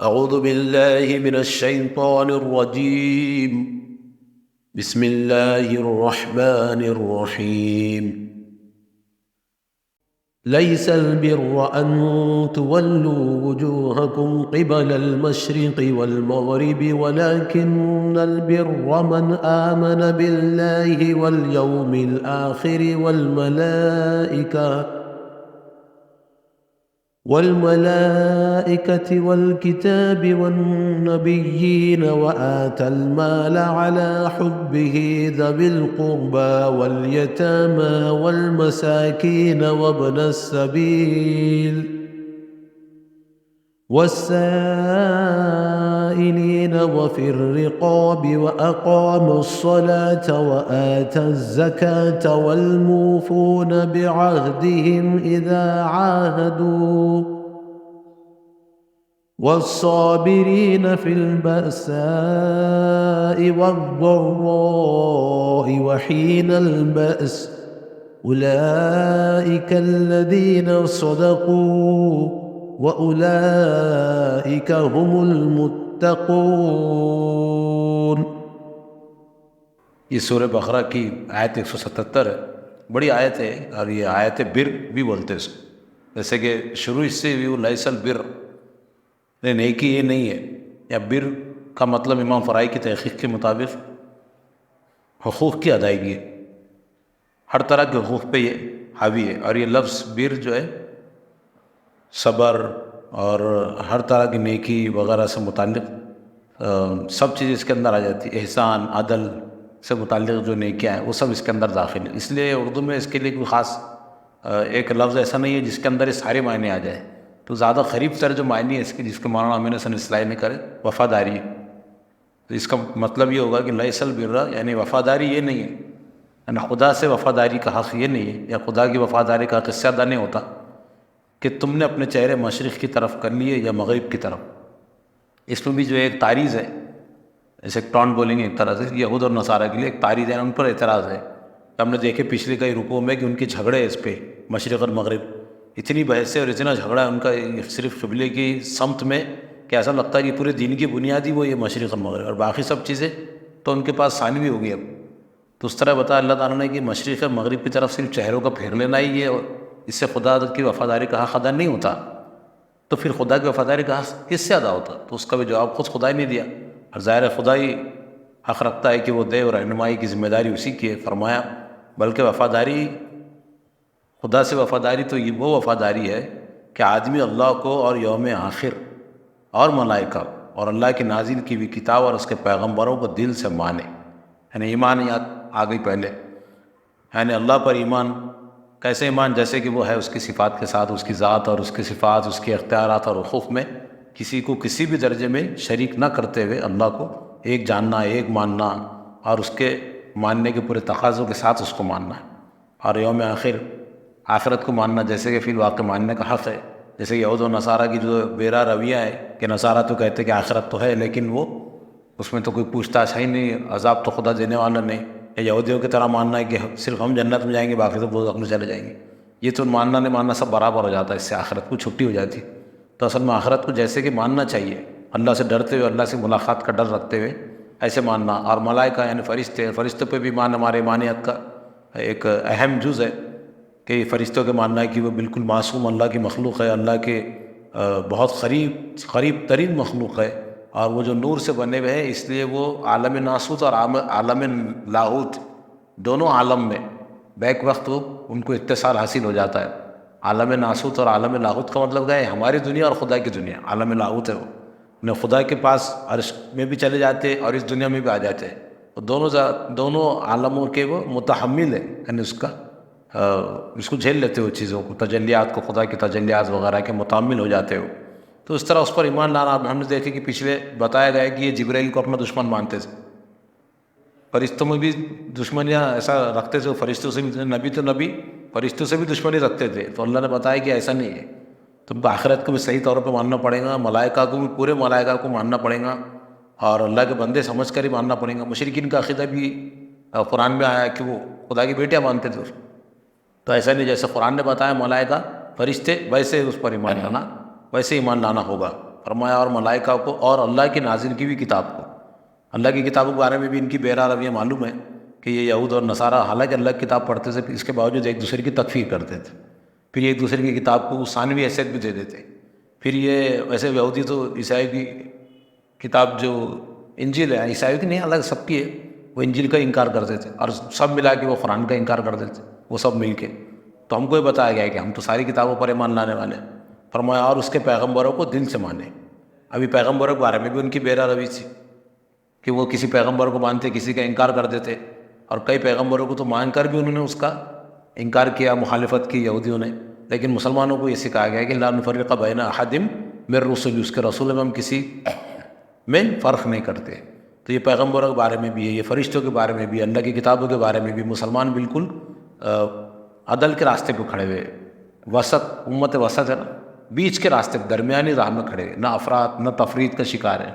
أعوذ بالله من الشيطان الرجيم. بسم الله الرحمن الرحيم. ليس البر أن تولوا وجوهكم قبل المشرق والمغرب ولكن البر من آمن بالله واليوم الآخر والملائكة والكتاب والنبيين وآتى المال على حبه ذوي القربى واليتامى والمساكين وابن السبيل والسائلين وفي الرقاب وأقام الصلاة وآتى الزكاة والموفون بعهدهم إذا عاهدوا والصابرين في البأساء والضراء وحين البأس أولئك الذين صدقوا وَأُولَئِكَ هُمُ الْمُتَّقُونَ۔ یہ سورہ بقرہ کی آیت 177 ہے، بڑی آیت ہے، اور یہ آیت بر بھی بولتے ہیں اس کو، جیسے کہ شروع اس سے بھی لیس البر، نیکی یہ نہیں ہے، یا بر کا مطلب امام فرائی کی تحقیق کے مطابق حقوق کی ادائیگی ہے، ہر طرح کے حقوق پہ یہ حاوی ہے، اور یہ لفظ بر جو ہے صبر اور ہر طرح کی نیکی وغیرہ سے متعلق سب چیز اس کے اندر آ جاتی ہے، احسان عدل سے متعلق جو نیکیاں ہیں وہ سب اس کے اندر داخل ہیں، اس لیے اردو میں اس کے لیے کوئی خاص ایک لفظ ایسا نہیں ہے جس کے اندر یہ سارے معنی آ جائے، تو زیادہ قریب تر جو معنی ہے اس کے، جس کے معنی امین حسن اصلاحی نے کرے، وفاداری ہے، تو اس کا مطلب یہ ہوگا کہ لیس البر یعنی وفاداری یہ نہیں ہے، یعنی خدا سے وفاداری کا حق یہ نہیں ہے، یا خدا کی وفاداری کا حق اس سے ادا نہیں ہوتا کہ تم نے اپنے چہرے مشرق کی طرف کر لیے یا مغرب کی طرف، اس میں بھی جو ایک تعریض ہے، ایسے ٹونٹ بولیں گے ایک طرح سے، یہود اور نصارہ کے لیے ایک تعریض ہے، ان پر اعتراض ہے، ہم نے دیکھے پچھلے کئی رکوع میں کہ ان کے جھگڑے اس پہ مشرق اور مغرب، اتنی بحث ہے اور اتنا جھگڑا ہے ان کا صرف قبلے کی سمت میں کہ ایسا لگتا ہے کہ پورے دین کی بنیادی وہ یہ مشرق اور مغرب، اور باقی سب چیزیں تو ان کے پاس ثانوی ہوگی اب، تو اس طرح بتا اللہ تعالیٰ نے کہ مشرق اور مغرب کی طرف صرف چہروں کا پھیر لینا ہی ہے، اس سے خدا کی وفاداری کا حق ادا نہیں ہوتا، تو پھر خدا کی وفاداری کا حق کس سے ادا ہوتا؟ تو اس کا بھی جواب خود خدا ہی نہیں دیا، اور ظاہر خدا ہی حق رکھتا ہے کہ وہ دے، اور رہنمائی کی ذمہ داری اسی کی ہے، فرمایا بلکہ وفاداری، خدا سے وفاداری تو یہ وہ وفاداری ہے کہ آدمی اللہ کو اور یوم آخر اور ملائکہ اور اللہ کی نازل کی ہوئی کتاب اور اس کے پیغمبروں کو دل سے مانے، یعنی ایمان یاد آ گئی پہلے، یعنی اللہ پر ایمان، کیسے ایمان؟ جیسے کہ وہ ہے اس کی صفات کے ساتھ، اس کی ذات اور اس کی صفات، اس کے اختیارات اور حقوق میں کسی کو کسی بھی درجے میں شریک نہ کرتے ہوئے اللہ کو ایک جاننا، ایک ماننا، اور اس کے ماننے کے پورے تقاضوں کے ساتھ اس کو ماننا ہے، اور یوم آخر، آخرت کو ماننا، جیسے کہ فی الواقع ماننے کا حق ہے، جیسے یہود و نصارہ کی جو بیرا رویہ ہے کہ نصارہ تو کہتے کہ آخرت تو ہے لیکن وہ اس میں تو کوئی پوچھ تاچھ ہی نہیں، عذاب تو خدا دینے والا نہیں، یا یہودیوں کی طرح ماننا ہے کہ صرف ہم جنت میں جائیں گے باقی تو دوزخ میں چلے جائیں گے، یہ تو ماننا نہیں ماننا سب برابر ہو جاتا ہے، اس سے آخرت کو چھٹی ہو جاتی، تو اصل میں آخرت کو جیسے کہ ماننا چاہیے، اللہ سے ڈرتے ہوئے، اللہ سے ملاقات کا ڈر رکھتے ہوئے ایسے ماننا، اور ملائکہ یعنی فرشتے پہ بھی ایمان ہمارے ایمانیت کا ایک اہم جز ہے کہ فرشتوں کے ماننا ہے کہ وہ بالکل معصوم اللہ کی مخلوق ہے، اللہ کے بہت قریب ترین مخلوق ہے، اور وہ جو نور سے بنے ہوئے ہیں اس لیے وہ عالم ناسوت اور عالم لاہوت دونوں عالم میں بیک وقت وہ ان کو اتصال حاصل ہو جاتا ہے، عالم ناسوت اور عالم لاہوت کا مطلب کیا ہے؟ ہماری دنیا اور خدا کی دنیا، عالم لاہوت ہے وہ، انہیں خدا کے پاس عرش میں بھی چلے جاتے اور اس دنیا میں بھی آ جاتے ہیں، دونوں عالموں کے وہ متحمل ہے، یعنی اس کو جھیل لیتے ہو چیزوں کو، تجلیات کو، خدا کی تجلیات وغیرہ کے متحمل ہو جاتے ہو، تو اس طرح اس پر ایمان لانا، ہم نے دیکھے کہ پچھلے بتایا گیا کہ یہ جبرائیل کو اپنا دشمن مانتے تھے، فرشتوں میں بھی دشمنیاں ایسا رکھتے تھے، فرشتوں سے بھی، نبی فرشتوں سے بھی دشمنی رکھتے تھے، تو اللہ نے بتایا کہ ایسا نہیں ہے، تم کو آخرت کو بھی صحیح طور پہ ماننا پڑے گا، ملائکہ کو بھی، پورے ملائکہ کو ماننا پڑے گا، اور اللہ کے بندے سمجھ کر ہی ماننا پڑے گا۔ مشرکین کا عقیدہ بھی قرآن میں آیا کہ وہ خدا کی بیٹیاں مانتے تھے، تو ایسا نہیں، جیسے قرآن نے بتایا ملائکہ فرشتے، ویسے اس پر ایمان لانا، ویسے ایمان لانا ہوگا، فرمایا اور ملائکہ کو اور اللہ کی نازل کی ہوئی کتاب کو. اللہ کی کتابوں کے بارے میں بھی ان کی بہرا رویہ معلوم ہے کہ یہ یہود اور نصارہ حالانکہ اللہ کی کتاب پڑھتے تھے اس کے باوجود ایک دوسرے کی تکفیر کرتے تھے. پھر ایک دوسرے کی کتاب کو ثانوی حیثیت بھی دے دیتے. پھر یہ ویسے یہودی تو عیسائی کی کتاب جو انجیل ہے عیسائی کی نہیں اللہ سب کی ہے، وہ انجیل کا انکار کرتے تھے اور سب ملا کے وہ قرآن کا انکار کرتے تھے وہ سب مل کے. تو ہم کو یہ بتایا گیا ہے کہ ہم تو ساری کتابوں پر ایمان لانے والے ہیں. فرمایا اور اس کے پیغمبروں کو دل سے مانے. ابھی پیغمبروں کے بارے میں بھی ان کی بہرا روی تھی کہ وہ کسی پیغمبر کو مانتے کسی کا انکار کر دیتے، اور کئی پیغمبروں کو تو مان کر بھی انہوں نے اس کا انکار کیا، مخالفت کی یہودیوں نے. لیکن مسلمانوں کو یہ سکھایا گیا کہ لا نفرق بین احد من رسل، اس کے رسول میں ہم کسی میں فرق نہیں کرتے. تو یہ پیغمبروں کے بارے میں بھی ہے، یہ فرشتوں کے بارے میں بھی، اللہ کی کتابوں کے بارے میں بھی مسلمان بالکل عدل کے راستے پہ کھڑے ہوئے، وسط امت وسط ہے نا، بیچ کے راستے پہ درمیانی راہ میں کھڑے، نہ افراط نہ تفرید کا شکار ہے،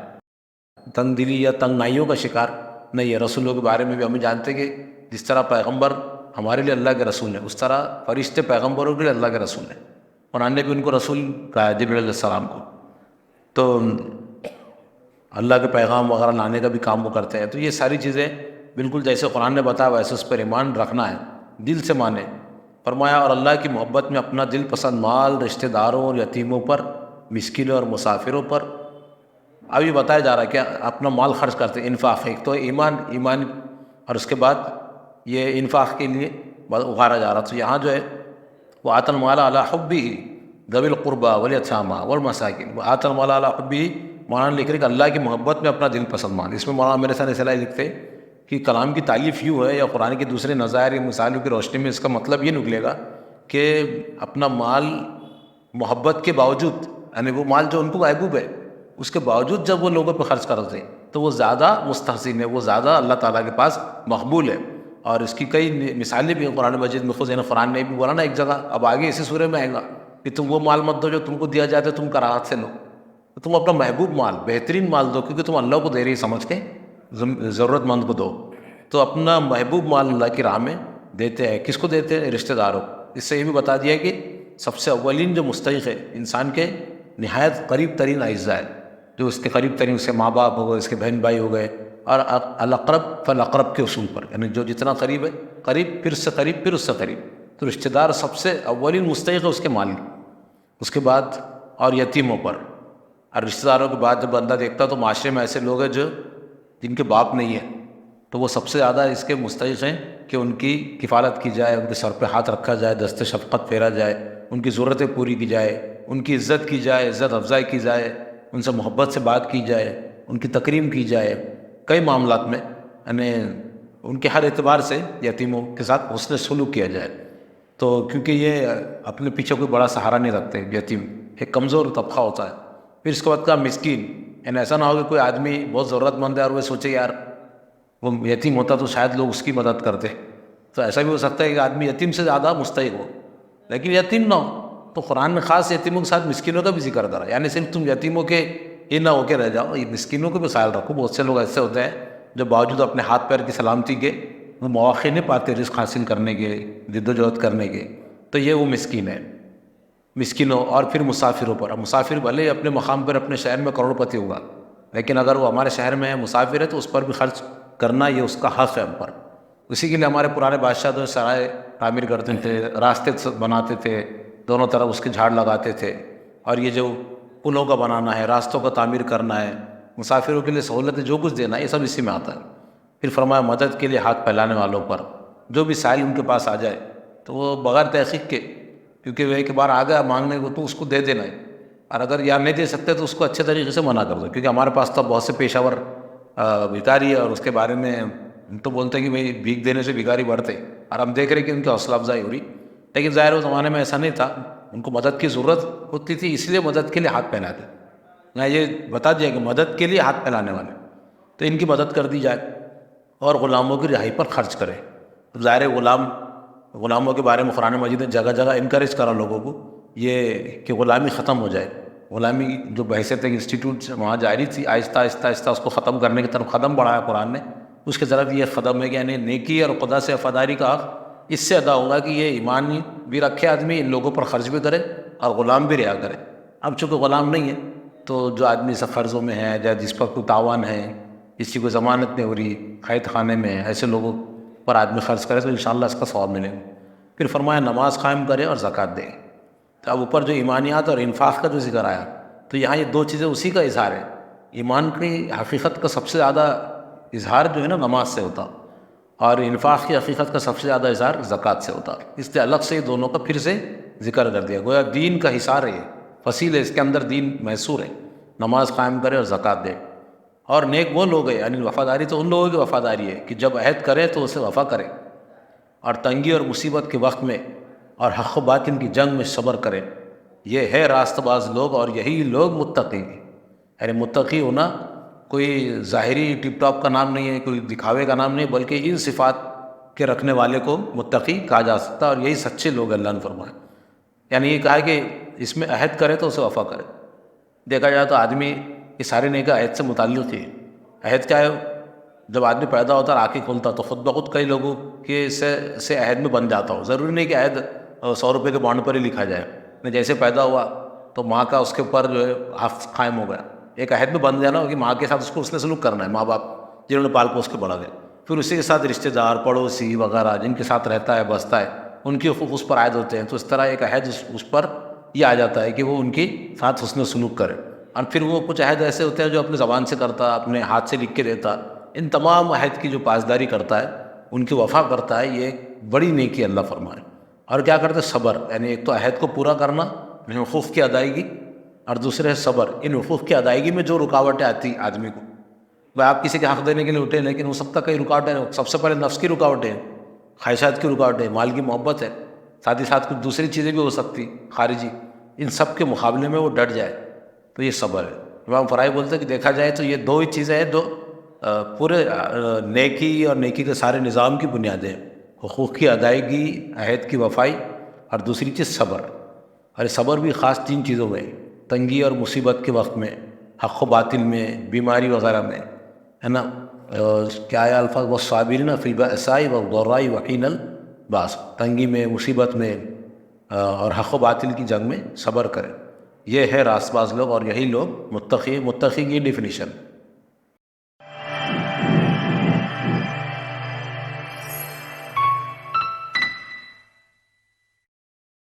تنگ دلی یا تنگ نائیوں کا شکار نہیں ہے. رسولوں کے بارے میں بھی ہمیں جانتے کہ جس طرح پیغمبر ہمارے لیے اللہ کے رسول ہیں اس طرح فرشتے پیغمبروں کے لیے اللہ کے رسول ہیں. قرآن نے بھی ان کو رسول کہا ہے، جبریل علیہ السلام کو. تو اللہ کے پیغام وغیرہ لانے کا بھی کام وہ کرتے ہیں. تو یہ ساری چیزیں بالکل جیسے قرآن نے بتایا ویسے اس پر ایمان رکھنا ہے، دل سے مانے. فرمایا اور اللہ کی محبت میں اپنا دل پسند مال رشتہ داروں اور یتیموں پر، مسکینوں اور مسافروں پر. ابھی بتایا جا رہا ہے کہ اپنا مال خرچ کرتے ہیں، انفاق. ایک تو ایمان اور اس کے بعد یہ انفاق کے لیے ابھارا جا رہا. تو یہاں جو ہے وہ آت المال علی حبہ ذوی القربى والیتامى والمساکین. وہ آت المال علی حبہ مولانا لکھ رہے کہ اللہ کی محبت میں اپنا دل پسند مان. اس میں مولانا میرے ساتھ اصلاح لکھتے کہ کلام کی تعلیف یوں ہے یا قرآن کے دوسرے نظائر یا مثالوں کی روشنی میں اس کا مطلب یہ نکلے گا کہ اپنا مال محبت کے باوجود، یعنی وہ مال جو ان کو محبوب ہے اس کے باوجود جب وہ لوگوں پہ خرچ کرتے ہیں تو وہ زیادہ مستحسن ہے، وہ زیادہ اللہ تعالیٰ کے پاس مقبول ہے. اور اس کی کئی مثالیں بھی ہیں قرآن مجید میں. خود قرآن نے بھی بولا نا ایک جگہ، اب آگے اسی سورہ میں آئے گا کہ تم وہ مال مت دو جو تم کو دیا جاتا ہے تم کراہت سے لو، تم اپنا محبوب مال بہترین مال دو کیونکہ تم اللہ کو دے رہی سمجھ کے ضرورت مند کو دو. تو اپنا محبوب مال اللہ کی راہ میں دیتے ہیں. کس کو دیتے ہیں؟ رشتہ داروں. اس سے یہ بھی بتا دیا کہ سب سے اولین جو مستحق ہے انسان کے نہایت قریب ترین اعزاء ہے، جو اس کے قریب ترین، اس کے ماں باپ ہو گئے، اس کے بہن بھائی ہو گئے، اور الاقرب فالاقرب کے اصول پر، یعنی جو جتنا قریب ہے قریب، پھر اس سے قریب، پھر اس سے قریب. تو رشتہ دار سب سے اولین مستحق ہے اس کے مال، اس کے بعد اور یتیموں پر. اور رشتہ داروں کے بعد جب بندہ دیکھتا تو معاشرے میں ایسے لوگ ہیں جو جن کے باپ نہیں ہے تو وہ سب سے زیادہ اس کے مستحق ہیں کہ ان کی کفالت کی جائے، ان کے سر پہ ہاتھ رکھا جائے، دست شفقت پھیرا جائے، ان کی ضرورتیں پوری کی جائے، ان کی عزت کی جائے، عزت افزائی کی جائے، ان سے محبت سے بات کی جائے، ان کی تکریم کی جائے. کئی معاملات میں یعنی ان کے ہر اعتبار سے یتیموں کے ساتھ حسن سلوک کیا جائے. تو کیونکہ یہ اپنے پیچھے کوئی بڑا سہارا نہیں رکھتے، یتیم ایک کمزور طبقہ ہوتا ہے. پھر اس کے بعد کہا مسکین، یعنی ایسا نہ ہو کہ کوئی آدمی بہت ضرورت مند ہے اور وہ سوچے یار وہ یتیم ہوتا تو شاید لوگ اس کی مدد کرتے. تو ایسا بھی ہو سکتا ہے کہ آدمی یتیم سے زیادہ مستحق ہو لیکن یتیم نہ ہو. تو قرآن نے خاص یتیموں کے ساتھ مسکینوں کا بھی ذکر کرا، یعنی صرف تم یتیموں کے یہ نہ ہو کے رہ جاؤ، یہ مسکینوں کو بھی خیال رکھو. بہت سے لوگ ایسے ہوتے ہیں جو باوجود اپنے ہاتھ پیر کی سلامتی کے وہ مواقع نہیں پاتے رزق حاصل کرنے کے، جد و جہد کرنے کے. تو یہ وہ مسکین ہے. مسکینوں اور پھر مسافروں پر. اب مسافر بھلے اپنے مقام پر اپنے شہر میں کروڑ پتی ہوگا لیکن اگر وہ ہمارے شہر میں ہے مسافر ہے تو اس پر بھی خرچ کرنا یہ اس کا حق ہے ہم پر. اسی کے لیے ہمارے پرانے بادشاہ تو سرائے تعمیر کرتے تھے، راستے بناتے تھے، دونوں طرف اس کے جھاڑ لگاتے تھے. اور یہ جو پلوں کا بنانا ہے، راستوں کا تعمیر کرنا ہے، مسافروں کے لیے سہولتیں جو کچھ دینا ہے یہ سب اسی میں آتا ہے. پھر فرمایا مدد کے لیے ہاتھ پھیلانے والوں پر، جو بھی سائل ان کے پاس آ جائے تو وہ بغیر تحقیق کے، کیونکہ وہ ایک بار آ گیا مانگنے کو تو اس کو دے دینا ہے. اور اگر یا نہیں دے سکتے تو اس کو اچھے طریقے سے منع کر دو. کیونکہ ہمارے پاس تو بہت سے پیشہ ور بھکاری ہے اور اس کے بارے میں تو بولتے ہیں کہ بھائی بھیک دینے سے بھکاری بڑھتے، اور ہم دیکھ رہے کہ ان کی حوصلہ افزائی ہو رہی. لیکن ظاہر وہ زمانے میں ایسا نہیں تھا، ان کو مدد کی ضرورت ہوتی تھی اس لیے مدد کے لیے ہاتھ پھیلاتے. میں یہ بتا دیا کہ مدد کے لیے ہاتھ پھیلانے والے تو ان کی مدد کر دی جائے اور غلاموں کی رہائی پر خرچ کرے. ظاہر غلاموں کے بارے میں قرآن مجید نے جگہ جگہ انکریج کرا لوگوں کو یہ کہ غلامی ختم ہو جائے. غلامی جو بحیثیت انسٹیٹیوٹ سے وہاں جاری تھی، آہستہ آہستہ آہستہ اس کو ختم کرنے کی طرف قدم بڑھایا قرآن نے. اس کے طرف یہ قدم ہے کہ یعنی نیکی اور خدا سے وفاداری کا حق اس سے ادا ہوگا کہ یہ ایمان بھی رکھے آدمی، ان لوگوں پر خرچ بھی کرے اور غلام بھی رہا کرے. اب چونکہ غلام نہیں ہے تو جو آدمی سب قرضوں میں ہے یا جس پر کوئی تاوان ہے، کسی کو ضمانت نہیں ہو رہی، قید خانے میں ہے، ایسے لوگوں پر آدمی خرچ کرے تو انشاءاللہ اس کا ثواب ملے گا۔ پھر فرمایا نماز قائم کرے اور زکوٰۃ دے۔ تو اب اوپر جو ایمانیات اور انفاق کا جو ذکر آیا، تو یہاں یہ دو چیزیں اسی کا اظہار ہے۔ ایمان کی حقیقت کا سب سے زیادہ اظہار جو ہے نا نماز سے ہوتا، اور انفاق کی حقیقت کا سب سے زیادہ اظہار زکوٰۃ سے ہوتا، اس لیے الگ سے یہ دونوں کا پھر سے ذکر کر دیا۔ گویا دین کا حصار ہے، یہ فصیل ہے، اس کے اندر دین محصور ہے۔ نماز قائم کرے اور زکوٰۃ دے۔ اور نیک وہ لوگ ہیں، یعنی وفاداری تو ان لوگوں کی وفاداری ہے کہ جب عہد کرے تو اسے وفا کرے، اور تنگی اور مصیبت کے وقت میں اور حق و باطل کی جنگ میں صبر کرے۔ یہ ہے راست باز لوگ، اور یہی لوگ متقی ہیں۔ یعنی متقی ہونا کوئی ظاہری ٹپ ٹاپ کا نام نہیں ہے، کوئی دکھاوے کا نام نہیں، بلکہ ان صفات کے رکھنے والے کو متقی کہا جا سکتا ہے، اور یہی سچے لوگ اللہ نے فرمایا۔ یعنی یہ کہا ہے کہ اس میں عہد کرے تو اسے وفا کرے۔ دیکھا جائے تو آدمی یہ سارے نیک عہد سے متعلق ہی ہے۔ عہد کیا ہے؟ جب آدمی پیدا ہوتا اور آنکھیں کھولتا تو خود بخود کئی لوگوں کے سے عہد میں بن جاتا ہو۔ ضروری نہیں کہ عہد 100 روپے کے بانڈ پر ہی لکھا جائے۔ جیسے پیدا ہوا تو ماں کا اس کے اوپر جو ہے حق قائم ہو گیا، ایک عہد میں بن جانا ہو کہ ماں کے ساتھ اس نے سلوک کرنا ہے، ماں باپ جنہوں نے پال پوس کے بڑا گیا۔ پھر اسی کے ساتھ رشتہ دار، پڑوسی وغیرہ جن کے ساتھ رہتا ہے بستا ہے، ان کے حقوق اس پر عائد ہوتے ہیں۔ تو اس طرح ایک عہد اس پر یہ آ جاتا ہے کہ وہ ان کے ساتھ حسن سلوک کرے۔ اور پھر وہ کچھ عہد ایسے ہوتے ہیں جو اپنے زبان سے کرتا، اپنے ہاتھ سے لکھ کے دیتا۔ ان تمام عہد کی جو پاسداری کرتا ہے، ان کی وفا کرتا ہے، یہ ایک بڑی نیکی اللہ فرمائے۔ اور کیا کرتے؟ صبر، یعنی ایک تو عہد کو پورا کرنا، یعنی حقوق کی ادائیگی، اور دوسرے ہے صبر۔ ان حقوق کی ادائیگی میں جو رکاوٹیں آتی آدمی کو، وہ آپ کسی کے حق دینے کے لیے اٹھے، لیکن ہو سکتا کئی رکاوٹیں، سب سے پہلے نفس کی رکاوٹیں ہیں، خواہشات کی رکاوٹیں، مال کی محبت ہے، ساتھ ہی ساتھ کچھ دوسری چیزیں بھی ہو سکتی خارجی، ان سب کے مقابلے میں وہ ڈٹ جائے تو یہ صبر ہے۔ امام فرائی بولتے ہیں کہ دیکھا جائے تو یہ دو ہی چیزیں ہیں جو پورے نیکی اور نیکی کے سارے نظام کی بنیادیں ہیں: حقوق کی ادائیگی، عہد کی وفائی، اور دوسری چیز صبر۔ اور صبر بھی خاص 3 چیزوں میں: تنگی اور مصیبت کے وقت میں، حق و باطل میں، بیماری وغیرہ میں، ہے نا۔ کیا ہے الفاظ؟ والصابرین فی البأساء والضراء وحین الباس، تنگی میں، مصیبت میں اور حق و باطل کی جنگ میں صبر کرے۔ یہ ہے راست باز لوگ، اور یہی لوگ متقی۔ متقی کی ڈیفینیشن